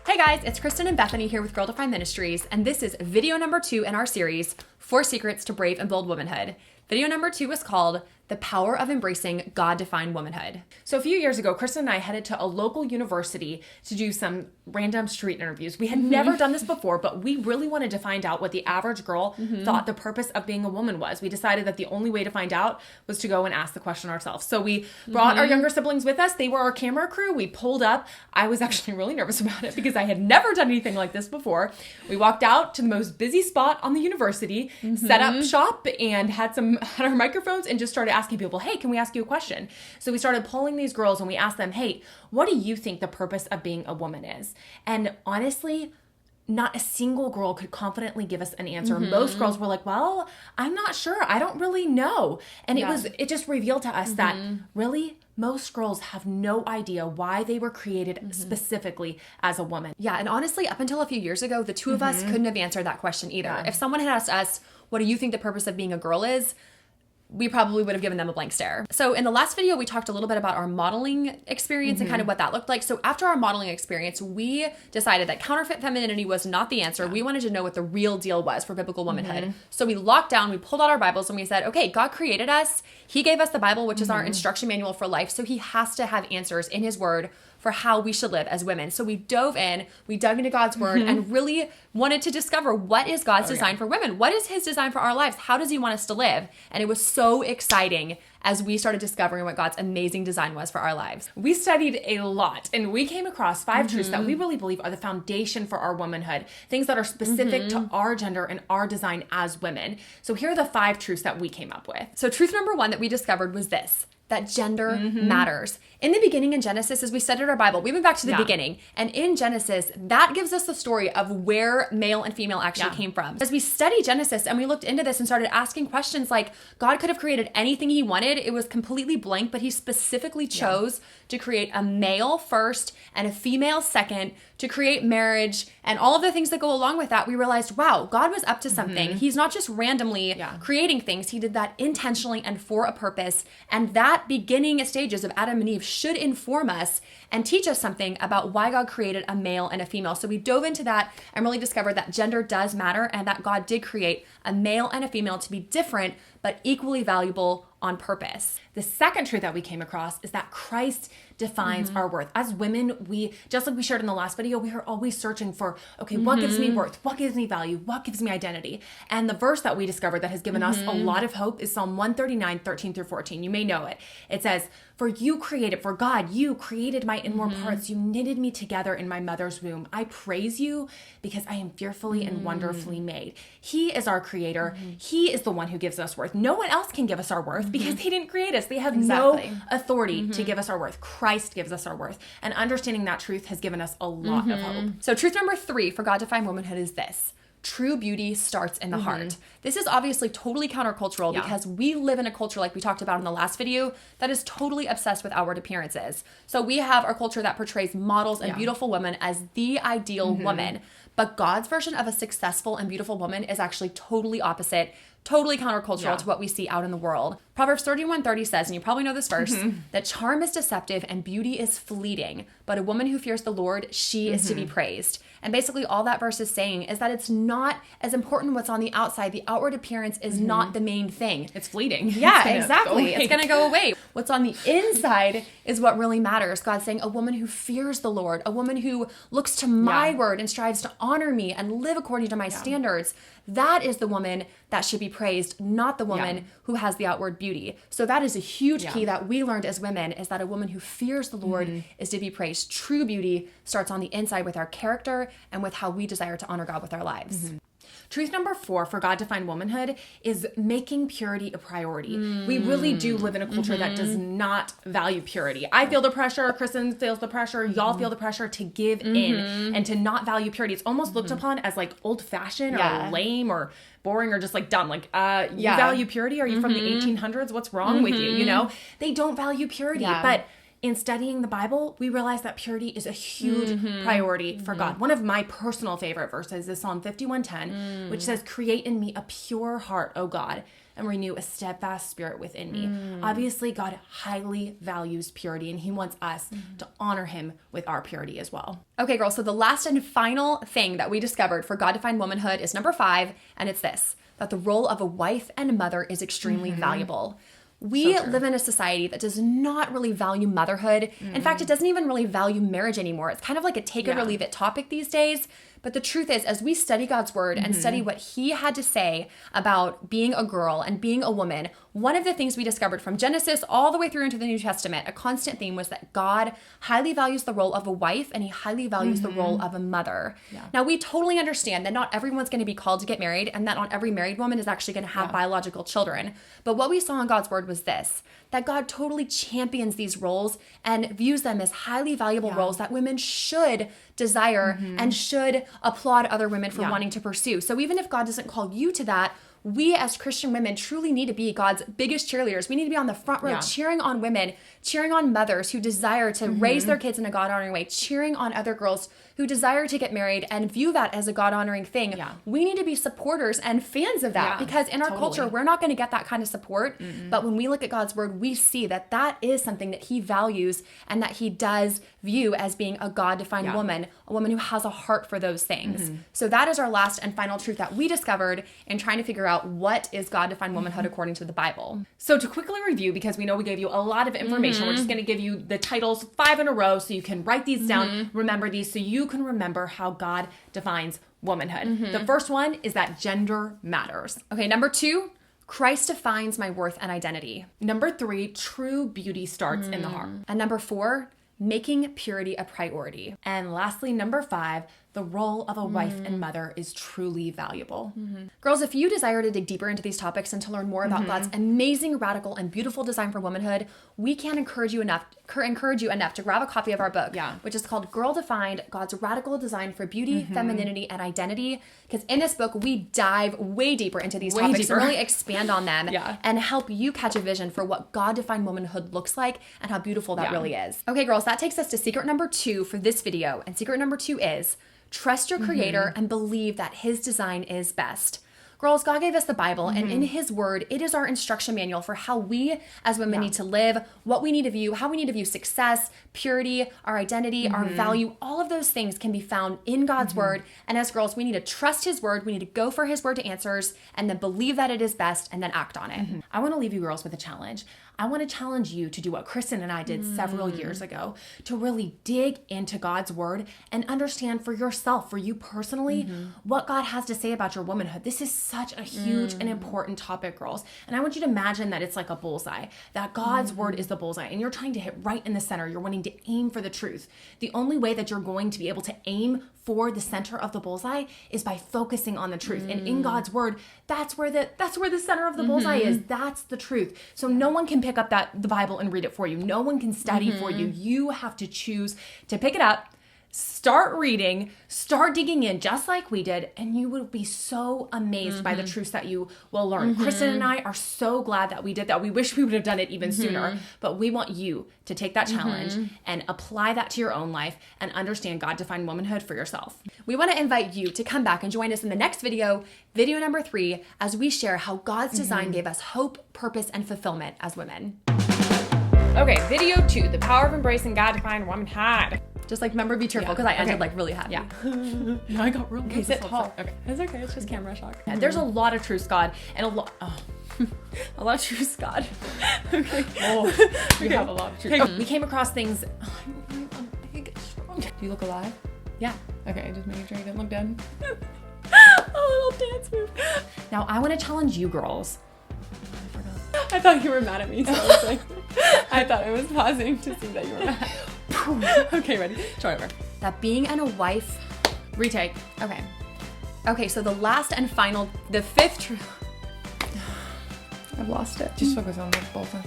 Hey guys, it's Kristen and Bethany here with Girl Define Ministries, and this is video number 2 in our series, 4 Secrets to Brave and Bold Womanhood. Video number 2 is called The Power of Embracing God-Defined Womanhood. So a few years ago, Kristen and I headed to a local university to do some random street interviews. We had never done this before, but we really wanted to find out what the average girl thought the purpose of being a woman was. We decided that the only way to find out was to go and ask the question ourselves. So we brought our younger siblings with us. They were our camera crew. We pulled up. I was actually really nervous about it because I had never done anything like this before. We walked out to the most busy spot on the university, set up shop, and had our microphones and just started asking people, hey, can we ask you a question? So we started polling these girls and we asked them, hey, what do you think the purpose of being a woman is? And honestly, not a single girl could confidently give us an answer. Most girls were like, well, I'm not sure. I don't really know. And it just revealed to us that really most girls have no idea why they were created specifically as a woman. Yeah, and honestly, up until a few years ago, the two of us couldn't have answered that question either. Yeah. If someone had asked us, what do you think the purpose of being a girl is? We probably would have given them a blank stare. So in the last video, we talked a little bit about our modeling experience and kind of what that looked like. So after our modeling experience, we decided that counterfeit femininity was not the answer. We wanted to know what the real deal was for biblical womanhood. So we locked down, we pulled out our Bibles and we said, okay, God created us. He gave us the Bible, which is our instruction manual for life. So he has to have answers in his word for how we should live as women. So we dove in, we dug into God's word and really wanted to discover what is God's design for women? What is his design for our lives? How does he want us to live? And it was so exciting as we started discovering what God's amazing design was for our lives. We studied a lot and we came across 5 truths that we really believe are the foundation for our womanhood, things that are specific to our gender and our design as women. So here are the 5 truths that we came up with. So truth number 1 that we discovered was this, that gender matters. In the beginning in Genesis, as we studied our Bible, we went back to the beginning. And in Genesis, that gives us the story of where male and female actually came from. As we study Genesis and we looked into this and started asking questions like, God could have created anything he wanted. It was completely blank, but he specifically chose to create a male first and a female second, to create marriage and all of the things that go along with that. We realized, wow, God was up to something. He's not just randomly creating things. He did that intentionally and for a purpose. And that beginning stages of Adam and Eve should inform us and teach us something about why God created a male and a female. So we dove into that and really discovered that gender does matter and that God did create a male and a female to be different but equally valuable on purpose. The second truth that we came across is that Christ defines our worth. As women, we, just like we shared in the last video, we are always searching for, okay, what gives me worth? What gives me value? What gives me identity? And the verse that we discovered that has given us a lot of hope is Psalm 139, 13 through 14. You may know it. It says, for God, you created my inward parts. You knitted me together in my mother's womb. I praise you because I am fearfully and wonderfully made. He is our creator. He is the one who gives us worth. No one else can give us our worth because they didn't create us. They have no authority to give us our worth. Christ gives us our worth. And understanding that truth has given us a lot of hope. So truth number 3 for God-defined womanhood is this. True beauty starts in the heart. This is obviously totally countercultural because we live in a culture, like we talked about in the last video, that is totally obsessed with outward appearances. So we have our culture that portrays models and beautiful women as the ideal woman. But God's version of a successful and beautiful woman is actually totally opposite, totally countercultural to what we see out in the world. Proverbs 31:30 says, and you probably know this verse, that charm is deceptive and beauty is fleeting, but a woman who fears the Lord, she is to be praised. And basically all that verse is saying is that it's not as important what's on the outside. The outward appearance is not the main thing. It's fleeting. Yeah, exactly. It's going to go away. What's on the inside is what really matters. God's saying a woman who fears the Lord, a woman who looks to my word and strives to honor me and live according to my standards, that is the woman that should be praised, not the woman who has the outward beauty. So that is a huge key that we learned as women, is that a woman who fears the Lord is to be praised. True beauty starts on the inside with our character and with how we desire to honor God with our lives. Truth number 4 for God-defined womanhood is making purity a priority. We really do live in a culture that does not value purity. I feel the pressure, Kristen feels the pressure, y'all feel the pressure to give in and to not value purity. It's almost looked upon as like old-fashioned or lame or boring or just like dumb. Like, you value purity? Are you from the 1800s? What's wrong with you? You know, they don't value purity, but in studying the Bible, we realize that purity is a huge priority for God. One of my personal favorite verses is Psalm 51:10, which says, "Create in me a pure heart, O God, and renew a steadfast spirit within me." Obviously, God highly values purity, and he wants us to honor him with our purity as well. Okay, girls, so the last and final thing that we discovered for God-defined womanhood is number 5, and it's this, that the role of a wife and a mother is extremely valuable. We live in a society that does not really value motherhood. In fact, it doesn't even really value marriage anymore. It's kind of like a take it or leave it topic these days. But the truth is, as we study God's word and study what he had to say about being a girl and being a woman, one of the things we discovered from Genesis all the way through into the New Testament, a constant theme was that God highly values the role of a wife and he highly values the role of a mother. Now, we totally understand that not everyone's going to be called to get married and that not every married woman is actually going to have biological children. But what we saw in God's word was this, that God totally champions these roles and views them as highly valuable roles that women should desire and should applaud other women for wanting to pursue. So even if God doesn't call you to that, we as Christian women truly need to be God's biggest cheerleaders. We need to be on the front row cheering on women, cheering on mothers who desire to raise their kids in a God-honoring way, cheering on other girls who desire to get married and view that as a God-honoring thing. We need to be supporters and fans of that because in our culture, we're not going to get that kind of support. But when we look at God's word, we see that that is something that he values and that he does view as being a God-defined woman, a woman who has a heart for those things. So that is our last and final truth that we discovered in trying to figure out what is God-defined womanhood according to the Bible. So to quickly review, because we know we gave you a lot of information, we're just going to give you the titles 5 in a row so you can write these down, remember these, so you can remember how God defines womanhood. The first one is that gender matters. Okay, number 2, Christ defines my worth and identity. Number 3, true beauty starts in the heart. And number 4, making purity a priority. And lastly, number 5, the role of a wife and mother is truly valuable. Girls, if you desire to dig deeper into these topics and to learn more about God's amazing, radical, and beautiful design for womanhood, we can't encourage you enough to grab a copy of our book, which is called Girl Defined, God's Radical Design for Beauty, Femininity, and Identity. Because in this book, we dive way deeper into these topics and really expand on them and help you catch a vision for what God-defined womanhood looks like and how beautiful that really is. Okay, girls, that takes us to secret number 2 for this video. And secret number 2 is trust your creator and believe that his design is best. Girls, God gave us the Bible, and in his word, it is our instruction manual for how we as women need to live, what we need to view, how we need to view success, purity, our identity, our value. All of those things can be found in God's word. And as girls, we need to trust his word. We need to go for his word to answers and then believe that it is best and then act on it. I want to leave you girls with a challenge. I want to challenge you to do what Kristen and I did several years ago, to really dig into God's word and understand for yourself, for you personally, what God has to say about your womanhood. This is such a huge and important topic, girls. And I want you to imagine that it's like a bullseye, that God's word is the bullseye, and you're trying to hit right in the center. You're wanting to aim for the truth. The only way that you're going to be able to aim for the center of the bullseye is by focusing on the truth. And in God's word, that's where the center of the bullseye is. That's the truth. So no one can pick up the Bible and read it for you. No one can study for you. You have to choose to pick it up, start reading, start digging in just like we did, and you will be so amazed by the truths that you will learn. Kristen and I are so glad that we did that. We wish we would have done it even sooner, but we want you to take that challenge and apply that to your own life and understand God-defined womanhood for yourself. We want to invite you to come back and join us in the next video, video number 3, as we share how God's design gave us hope, purpose, and fulfillment as women. Okay, video 2, the power of embracing God-defined womanhood. Just like remember, be cheerful, because I ended like really happy. No, I got real. Okay, sit tall. Okay, it's okay. It's just camera shock. There's a lot of truths, God, and a lot of truths, God. Okay. We have a lot of truths. We came across things. I'm big, strong. Do you look alive? Yeah. Okay, just making sure you didn't look dead. A little dance move. Now I want to challenge you, girls. I thought you were mad at me, so I was like, I thought I was pausing to see that you were mad. Okay, ready? Try over. That being a wife. Retake. Okay. Okay, so the last and final, the 5th truth. I've lost it. Just focus on the bullseye.